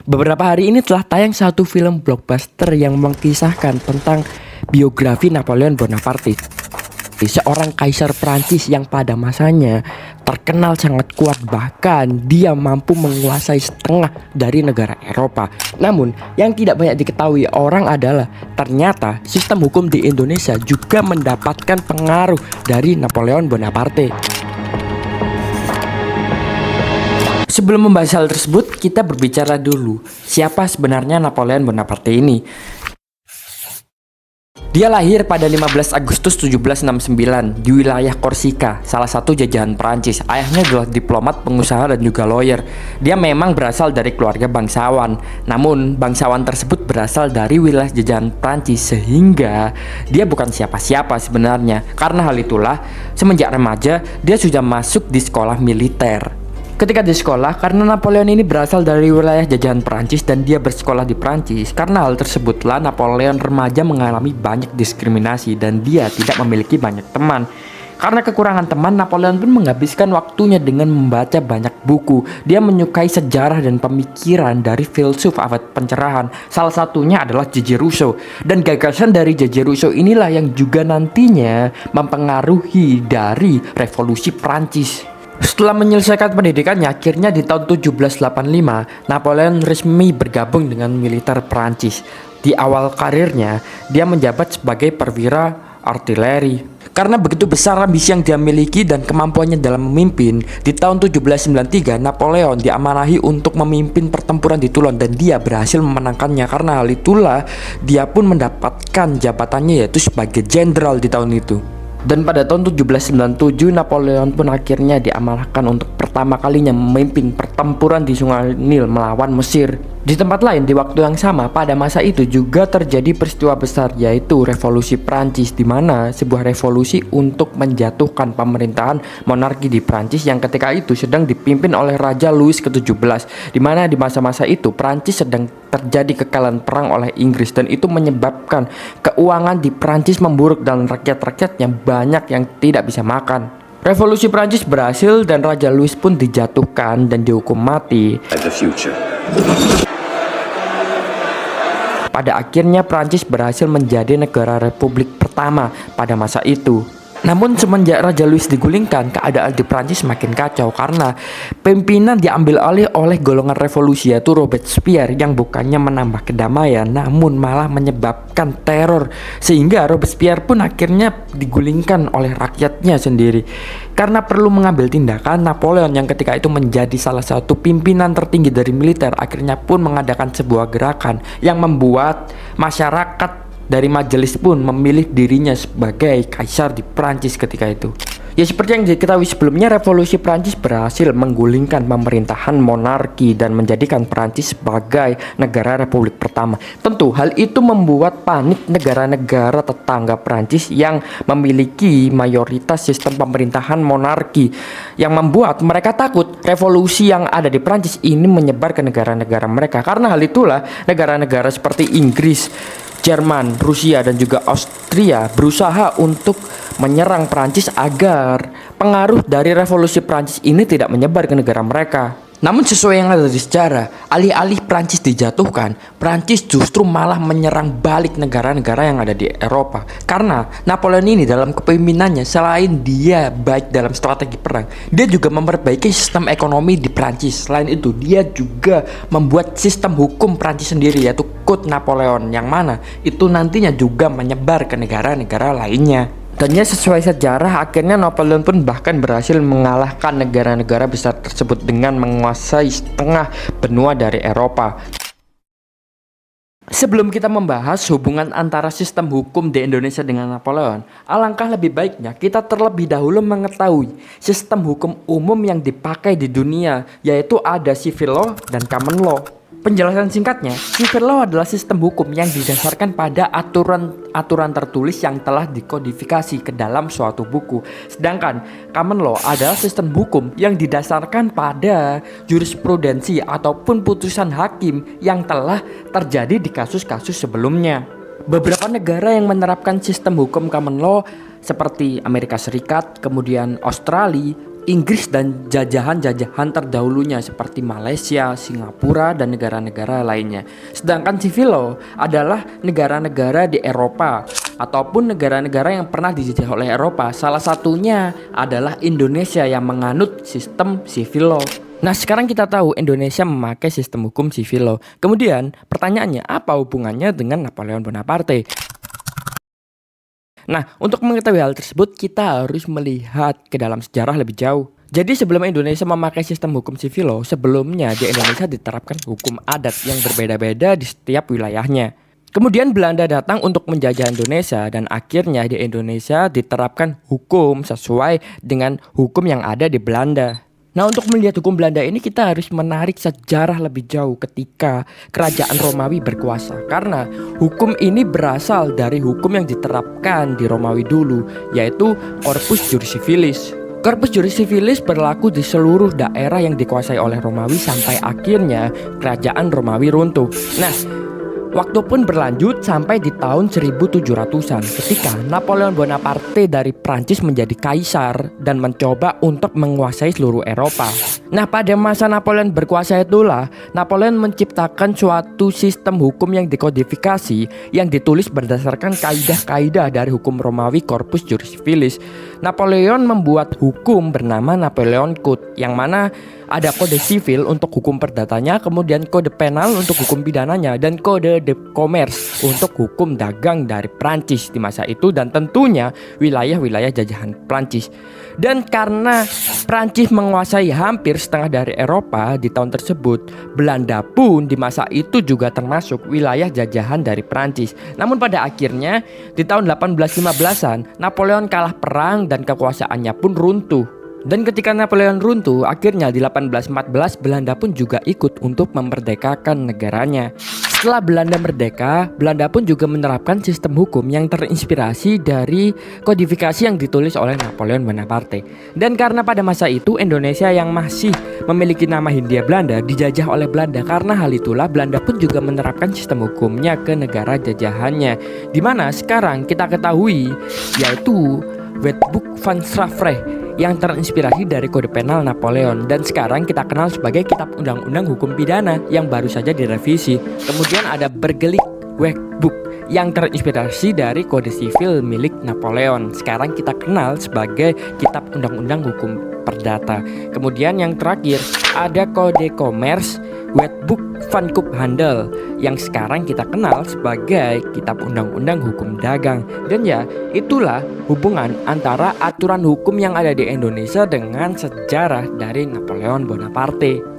Beberapa hari ini telah tayang satu film blockbuster yang mengisahkan tentang biografi Napoleon Bonaparte, seorang kaisar Prancis yang pada masanya terkenal sangat kuat, bahkan dia mampu menguasai setengah dari negara Eropa. Namun yang tidak banyak diketahui orang adalah ternyata sistem hukum di Indonesia juga mendapatkan pengaruh dari Napoleon Bonaparte. Sebelum membahas hal tersebut, kita berbicara dulu siapa sebenarnya Napoleon Bonaparte ini. Dia lahir pada 15 Agustus 1769 di wilayah Korsika, salah satu jajahan Prancis. Ayahnya adalah diplomat, pengusaha, dan juga lawyer. Dia memang berasal dari keluarga bangsawan. Namun, bangsawan tersebut berasal dari wilayah jajahan Prancis, sehingga dia bukan siapa-siapa sebenarnya. Karena hal itulah, semenjak remaja, dia sudah masuk di sekolah militer. Ketika di sekolah, karena Napoleon ini berasal dari wilayah jajahan Prancis dan dia bersekolah di Prancis, karena hal tersebutlah Napoleon remaja mengalami banyak diskriminasi dan dia tidak memiliki banyak teman. Karena kekurangan teman, Napoleon pun menghabiskan waktunya dengan membaca banyak buku. Dia menyukai sejarah dan pemikiran dari filsuf abad pencerahan. Salah satunya adalah J.J. Rousseau. Dan gagasan dari J.J. Rousseau inilah yang juga nantinya mempengaruhi dari revolusi Prancis. Setelah menyelesaikan pendidikannya, akhirnya di tahun 1785, Napoleon resmi bergabung dengan militer Prancis. Di awal karirnya, dia menjabat sebagai perwira artileri. Karena begitu besar ambisi yang dia miliki dan kemampuannya dalam memimpin, di tahun 1793 Napoleon diamanahi untuk memimpin pertempuran di Toulon dan dia berhasil memenangkannya. Karena hal itulah dia pun mendapatkan jabatannya yaitu sebagai jenderal di tahun itu. Dan pada tahun 1797 Napoleon pun akhirnya diamanahkan untuk pertama kalinya memimpin pertempuran di Sungai Nil melawan Mesir. Di tempat lain di waktu yang sama pada masa itu juga terjadi peristiwa besar yaitu revolusi Prancis, di mana sebuah revolusi untuk menjatuhkan pemerintahan monarki di Prancis yang ketika itu sedang dipimpin oleh Raja Louis ke-17, di mana di masa-masa itu Prancis sedang terjadi kekalahan perang oleh Inggris dan itu menyebabkan keuangan di Prancis memburuk dan rakyat-rakyatnya banyak yang tidak bisa makan. Revolusi Prancis berhasil dan Raja Louis pun dijatuhkan dan dihukum mati. Pada akhirnya Prancis berhasil menjadi negara republik pertama pada masa itu. Namun semenjak Raja Louis digulingkan, keadaan di Prancis semakin kacau karena pimpinan diambil alih oleh golongan revolusi yaitu Robespierre yang bukannya menambah kedamaian namun malah menyebabkan teror, sehingga Robespierre pun akhirnya digulingkan oleh rakyatnya sendiri. Karena perlu mengambil tindakan, Napoleon yang ketika itu menjadi salah satu pimpinan tertinggi dari militer akhirnya pun mengadakan sebuah gerakan yang membuat masyarakat dari majelis pun memilih dirinya sebagai kaisar di Prancis ketika itu. Ya seperti yang diketahui sebelumnya, revolusi Prancis berhasil menggulingkan pemerintahan monarki dan menjadikan Prancis sebagai negara republik pertama. Tentu hal itu membuat panik negara-negara tetangga Prancis yang memiliki mayoritas sistem pemerintahan monarki, yang membuat mereka takut revolusi yang ada di Prancis ini menyebar ke negara-negara mereka. Karena hal itulah negara-negara seperti Inggris, Jerman, Rusia, dan juga Austria berusaha untuk menyerang Prancis agar pengaruh dari revolusi Prancis ini tidak menyebar ke negara mereka. Namun sesuai yang ada di sejarah, alih-alih Prancis dijatuhkan, Prancis justru malah menyerang balik negara-negara yang ada di Eropa. Karena Napoleon ini dalam kepemimpinannya, selain dia baik dalam strategi perang, dia juga memperbaiki sistem ekonomi di Prancis. Selain itu, dia juga membuat sistem hukum Prancis sendiri yaitu Code Napoleon, yang mana itu nantinya juga menyebar ke negara-negara lainnya. Dan ya sesuai sejarah, akhirnya Napoleon pun bahkan berhasil mengalahkan negara-negara besar tersebut dengan menguasai setengah benua dari Eropa. Sebelum kita membahas hubungan antara sistem hukum di Indonesia dengan Napoleon, alangkah lebih baiknya kita terlebih dahulu mengetahui sistem hukum umum yang dipakai di dunia, yaitu ada civil law dan common law. Penjelasan singkatnya, civil law adalah sistem hukum yang didasarkan pada aturan tertulis yang telah dikodifikasi ke dalam suatu buku. Sedangkan common law adalah sistem hukum yang didasarkan pada jurisprudensi ataupun putusan hakim yang telah terjadi di kasus-kasus sebelumnya. Beberapa negara yang menerapkan sistem hukum common law seperti Amerika Serikat, kemudian Australia, Inggris dan jajahan-jajahan terdahulunya seperti Malaysia, Singapura, dan negara-negara lainnya. Sedangkan civil law adalah negara-negara di Eropa ataupun negara-negara yang pernah dijajah oleh Eropa. Salah satunya adalah Indonesia yang menganut sistem civil law. Nah, sekarang kita tahu Indonesia memakai sistem hukum civil law. Kemudian pertanyaannya, apa hubungannya dengan Napoleon Bonaparte? Nah, untuk mengetahui hal tersebut, kita harus melihat ke dalam sejarah lebih jauh. Jadi sebelum Indonesia memakai sistem hukum civil law, sebelumnya di Indonesia diterapkan hukum adat yang berbeda-beda di setiap wilayahnya. Kemudian Belanda datang untuk menjajah Indonesia dan akhirnya di Indonesia diterapkan hukum sesuai dengan hukum yang ada di Belanda. Nah, untuk melihat hukum Belanda ini kita harus menarik sejarah lebih jauh ketika kerajaan Romawi berkuasa. Karena hukum ini berasal dari hukum yang diterapkan di Romawi dulu, yaitu Corpus Juris Civilis. Corpus Juris Civilis berlaku di seluruh daerah yang dikuasai oleh Romawi sampai akhirnya kerajaan Romawi runtuh. Nah, waktu pun berlanjut sampai di tahun 1700-an ketika Napoleon Bonaparte dari Prancis menjadi kaisar dan mencoba untuk menguasai seluruh Eropa. Nah, pada masa Napoleon berkuasa itulah Napoleon menciptakan suatu sistem hukum yang dikodifikasi yang ditulis berdasarkan kaidah-kaidah dari hukum Romawi Corpus Juris Civilis. Napoleon membuat hukum bernama Napoleon Code yang mana ada kode sivil untuk hukum perdatanya, kemudian kode penal untuk hukum pidananya, dan kode de commerce untuk hukum dagang dari Prancis di masa itu, dan tentunya wilayah-wilayah jajahan Prancis. Dan karena Prancis menguasai hampir setengah dari Eropa di tahun tersebut, Belanda pun di masa itu juga termasuk wilayah jajahan dari Prancis. Namun pada akhirnya di tahun 1815-an Napoleon kalah perang dan kekuasaannya pun runtuh. Dan ketika Napoleon runtuh, akhirnya di 1814 Belanda pun juga ikut untuk memerdekakan negaranya. Setelah Belanda merdeka, Belanda pun juga menerapkan sistem hukum yang terinspirasi dari kodifikasi yang ditulis oleh Napoleon Bonaparte. Dan karena pada masa itu Indonesia yang masih memiliki nama Hindia Belanda dijajah oleh Belanda, karena hal itulah Belanda pun juga menerapkan sistem hukumnya ke negara jajahannya, dimana sekarang kita ketahui yaitu Wetboek van Strafrecht yang terinspirasi dari kode penal Napoleon dan sekarang kita kenal sebagai Kitab Undang-Undang Hukum Pidana yang baru saja direvisi. Kemudian ada Burgerlijk Wetboek yang terinspirasi dari kode sivil milik Napoleon. Sekarang kita kenal sebagai Kitab Undang-Undang Hukum Perdata. Kemudian yang terakhir ada kode commerce Wetboek van Koophandel yang sekarang kita kenal sebagai Kitab Undang-Undang Hukum Dagang. Dan ya, itulah hubungan antara aturan hukum yang ada di Indonesia dengan sejarah dari Napoleon Bonaparte.